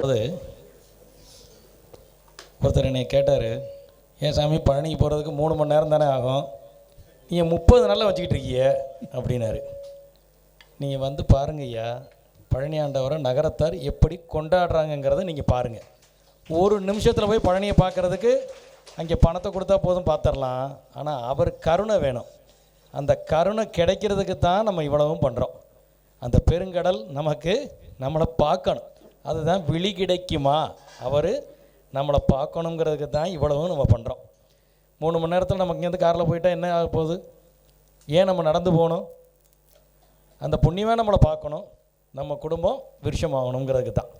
அது ஒருத்தர் என்னை கேட்டார், ஏன் சாமி பழனிக்கு போகிறதுக்கு 3 மணி நேரம் தானே ஆகும், நீங்கள் 30 நாளில் வச்சுக்கிட்டு இருக்கீங்க அப்படின்னாரு. நீங்கள் வந்து பாருங்க ஐயா, பழனி ஆண்டவரை நகரத்தார் எப்படி கொண்டாடுறாங்கங்கிறத நீங்கள் பாருங்கள். ஒரு நிமிஷத்தில் போய் பழனியை பார்க்குறதுக்கு அங்கே பணத்தை கொடுத்தா போதும் பார்த்துடலாம். ஆனால் அவர் கருணை வேணும். அந்த கருணை கிடைக்கிறதுக்கு தான் நம்ம இவ்வளவும் பண்ணுறோம். அந்த பெருங்கடல் நம்மளை பார்க்கணும். அதுதான் விழி கிடைக்குமா, அவர் நம்மளை பார்க்கணுங்கிறதுக்கு தான் இவ்வளவும் நம்ம பண்ணுறோம். 3 மணி நேரத்தில் நமக்கு இங்கேருந்து காரில் போயிட்டால் என்ன ஆக போகுது? ஏன் நம்ம நடந்து போகணும்? அந்த புண்ணியமாக நம்மளை பார்க்கணும், நம்ம குடும்பம் விருஷமாகணுங்கிறதுக்கு தான்.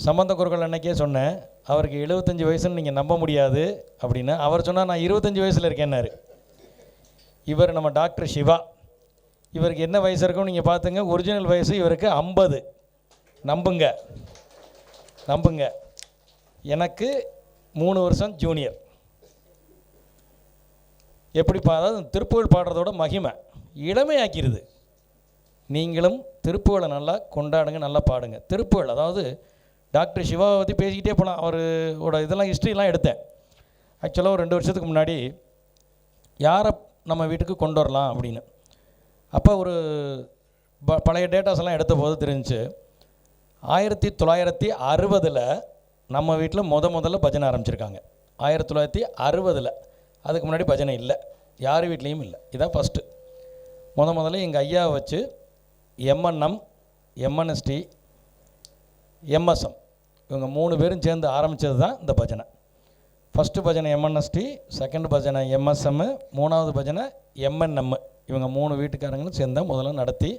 சம்பந்த குருக்கள் அன்னைக்கே சொன்னேன், அவருக்கு 75 வயசுன்னு நீங்கள் நம்ப முடியாது அப்படின்னு. அவர் சொன்னால் நான் 25 வயசில் இருக்கேன்னாரு. இவர் நம்ம டாக்டர் சிவா, இவருக்கு என்ன வயசு இருக்குன்னு நீங்கள் பார்த்துங்க. ஒரிஜினல் வயசு இவருக்கு 50. நம்புங்க, எனக்கு 3 வருஷம் ஜூனியர். எப்படி அதாவது திருப்புகழ் பாடுறதோட மகிமை இளமையாக்கிடுது. நீங்களும் திருப்புகழை நல்லா கொண்டாடுங்க, நல்லா பாடுங்க. திருப்புகழ் அதாவது டாக்டர் சிவாவை பற்றி பேசிக்கிட்டே போகலாம். அவரோட இதெல்லாம் ஹிஸ்ட்ரிலாம் எடுத்தேன். ஆக்சுவலாக ஒரு 2 வருஷத்துக்கு முன்னாடி யாரை நம்ம வீட்டுக்கு கொண்டு வரலாம் அப்படின்னு அப்போ ஒரு பழைய டேட்டாஸ் எல்லாம் எடுத்த போது தெரிஞ்சிச்சு, 1960 நம்ம வீட்டில் முதல்ல பஜனை ஆரம்பிச்சிருக்காங்க. 1960. அதுக்கு முன்னாடி பஜனை இல்லை, யார் வீட்லேயும் இல்லை. இதான் ஃபஸ்ட்டு. முதல்ல எங்கள் ஐயாவை வச்சு எம்என்எம், எம்என்எஸ்டி, எம்எஸ்எம் இவங்க 3 பேரும் சேர்ந்து ஆரம்பித்தது தான் இந்த பஜனை. ஃபஸ்ட்டு பஜனை எம்என்எஸ்டி, செகண்ட் பஜனை எம்எஸ்எம், 3வது பஜனை எம்என்எம். இவங்க 3 வீட்டுக்காரங்களும் சேர்ந்தால் முதல்ல நடத்தி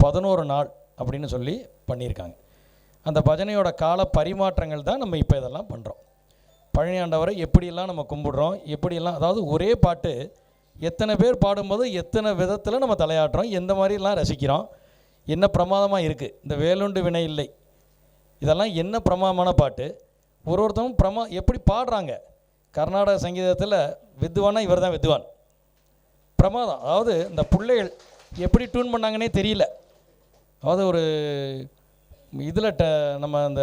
11 நாள் அப்படின்னு சொல்லி பண்ணியிருக்காங்க. அந்த பஜனையோட கால பரிமாற்றங்கள் தான் நம்ம இப்போ இதெல்லாம் பண்ணுறோம். பழனி ஆண்டவரை எப்படியெல்லாம் நம்ம கும்பிடுறோம், எப்படியெல்லாம், அதாவது ஒரே பாட்டு எத்தனை பேர் பாடும்போது எத்தனை விதத்தில் நம்ம தலையாட்டுறோம், எந்த மாதிரிலாம் ரசிக்கிறோம். என்ன பிரமாதமாக இருக்குது இந்த வேலுண்டு வினை இல்லை, இதெல்லாம் என்ன பிரமாதமான பாட்டு. ஒருத்தரும் எப்படி பாடுறாங்க. கர்நாடக சங்கீதத்தில் வித்வானா இவர் தான் வித்வான், பிரமாதம். அதாவது இந்த பிள்ளைகள் எப்படி டியூன் பண்ணாங்கன்னே தெரியல. அதாவது ஒரு இதில் நம்ம அந்த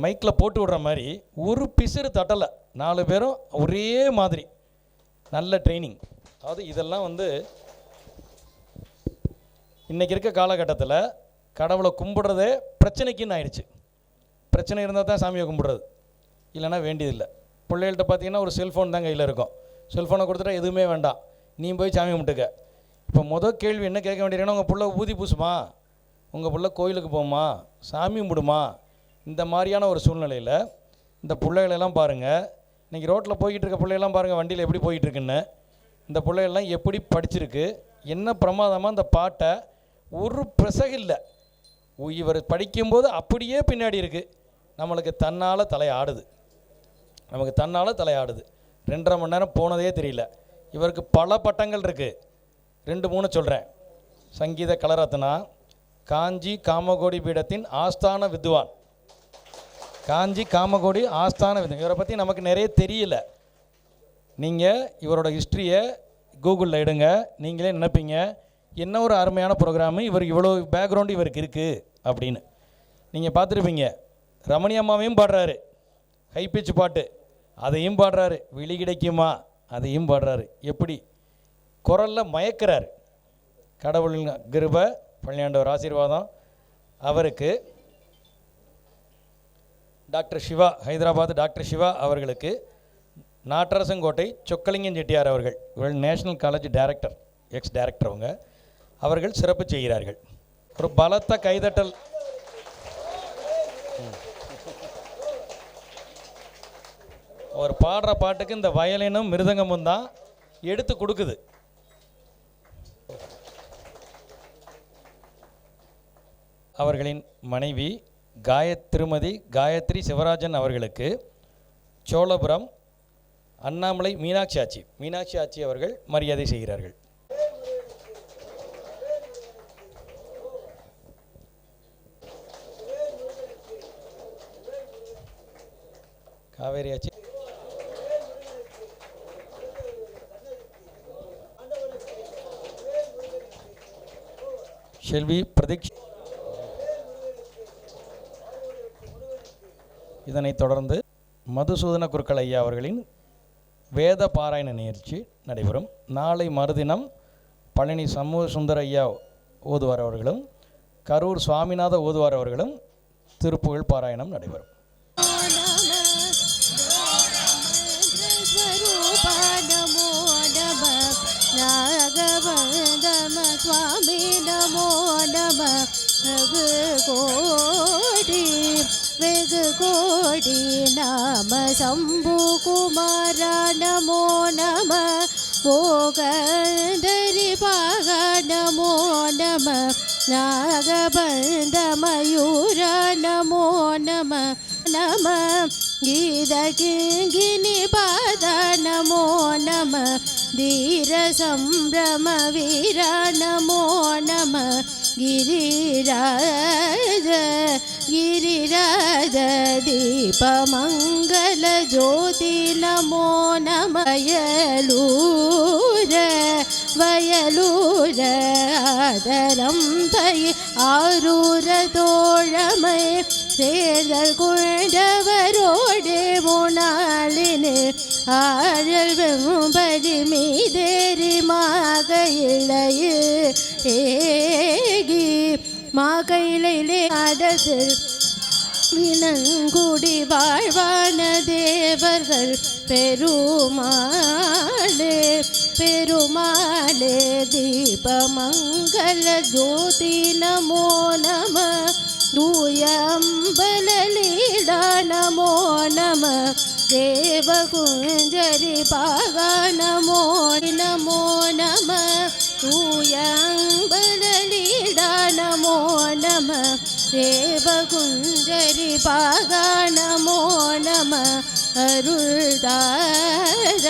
மைக்கில் போட்டு விடுற மாதிரி ஒரு பிசிறு தட்டலை, 4 பேரும் ஒரே மாதிரி நல்ல ட்ரைனிங். அதாவது இதெல்லாம் இன்றைக்கி இருக்க காலகட்டத்தில் கடவுளை கும்பிடுறதே பிரச்சனைக்குன்னு ஆயிடுச்சு. பிரச்சனை இருந்தால் தான் சாமியை கும்பிடுறது, இல்லைன்னா வேண்டியதில்லை. பிள்ளைகள்கிட்ட பார்த்தீங்கன்னா ஒரு செல்ஃபோன் தான் கையில் இருக்கும். செல்ஃபோனை கொடுத்துட்டா எதுவுமே வேண்டாம், நீ போய் சாமி கும்பிட்டுக்க. இப்போ முதல் கேள்வி என்ன கேட்க வேண்டியதுன்னா, உங்கள் பிள்ளை ஊதி பூசுமா, உங்கள் பிள்ளை கோயிலுக்கு போகுமா, சாமி கும்பிடுமா. இந்த மாதிரியான ஒரு சூழ்நிலையில் இந்த பிள்ளைகளெல்லாம் பாருங்கள். இன்றைக்கி ரோட்டில் போய்கிட்டு இருக்க பிள்ளைகள்லாம் பாருங்கள், வண்டியில் எப்படி போய்கிட்டுருக்குன்னு. இந்த பிள்ளைகள்லாம் எப்படி படிச்சிருக்கு, என்ன பிரமாதமாக இந்த பாட்டை, ஒரு பிரசகு இல்லை. இவர் படிக்கும்போது அப்படியே பின்னாடி இருக்குது. நமக்கு தன்னால் தலையாடுது. 2.5 மணி நேரம் போனதே தெரியல. இவருக்கு பல பட்டங்கள் இருக்குது, 2-3 சொல்கிறேன். சங்கீத கலரத்னா, காஞ்சி காமகோடி பீடத்தின் ஆஸ்தான வித்வான், காஞ்சி காமகோடி ஆஸ்தான வித்வான். இவரை பற்றி நமக்கு நிறைய தெரியல. நீங்கள் இவரோட ஹிஸ்ட்ரியை கூகுளில் எடுங்க, நீங்களே நினைப்பீங்க என்ன ஒரு அருமையான ப்ரோக்ராமு, இவருக்கு இவ்வளோ பேக்ரவுண்டு இவருக்கு இருக்குது அப்படின்னு. நீங்கள் பார்த்துருப்பீங்க. ரமணி அம்மாவையும் பாடுறாரு, ஹை பிச் பாட்டு, அதையும் பாடுறாரு. விழி கிடைக்குமா, அதையும் பாடுறாரு. எப்படி குரலில் மயக்கிறார். கடவுளின் கிருபை, பழனியாண்டவர் ஆசீர்வாதம் அவருக்கு. டாக்டர் சிவா, ஹைதராபாத் டாக்டர் சிவா அவர்களுக்கு நாட்டரசங்கோட்டை சொக்கலிங்கம் செட்டியார் அவர்கள், இவர்கள் national college director, X director அவர்கள் சிறப்பு செய்கிறார்கள். ஒரு பலத்த கைதட்டல். ஒரு பாடுற பாட்டுக்கு இந்த வயலினும் மிருதங்கமும் தான் எடுத்து கொடுக்குது. அவர்களின் மனைவி திருமதி காயத்ரி சிவராஜன் அவர்களுக்கு சோழபுரம் அண்ணாமலை மீனாட்சி ஆச்சி அவர்கள் மரியாதை செய்கிறார்கள். காவேரி ஆச்சி, செல்வி பிரதீக், இதனைத் தொடர்ந்து மதுசூதன குருக்கள் ஐயா அவர்களின் வேத பாராயண நிகழ்ச்சி நடைபெறும். நாளை மறுதினம் பழனி சமூக சுந்தர ஐயா ஓதுவார் அவர்களும் கரூர் சுவாமிநாத ஓதுவார் அவர்களும் திருப்புகழ் பாராயணம் நடைபெறும். சுவாமி நமோ நம கோடி வெகு கோடி நாம சம்பு குமார நமோ நம போகந்தரி பாக நமோ நம நாகபந்த மயூர நமோ நம நம கீத கிங்கினி பாத நமோ நம धीर संभ्रम वीर नमो नमः गिरिराज गिरिराज दीप मंगल ज्योति नमो नमः वयलूर आदरम भय आरूर तोழமை தேர்தல் கொண்டவரோடே முனாளினே ஆழல் வெம்படி மீதேறி மாகையிலையே ஏகி மாகையிலே அடத்தில் விலங்குடி வாழ்வான தேவர்கள் பெருமாளே பெருமாளே தீபமங்கல ஜோதி நமோ நம தூயம்பலீடா நமோ நம தேவகுஞ்சரி பாகா நமோ நமோ நம தூயம்பலீடா நமோ நம தேவகுஞ்சரி பாகா நமோ நம அருள்தார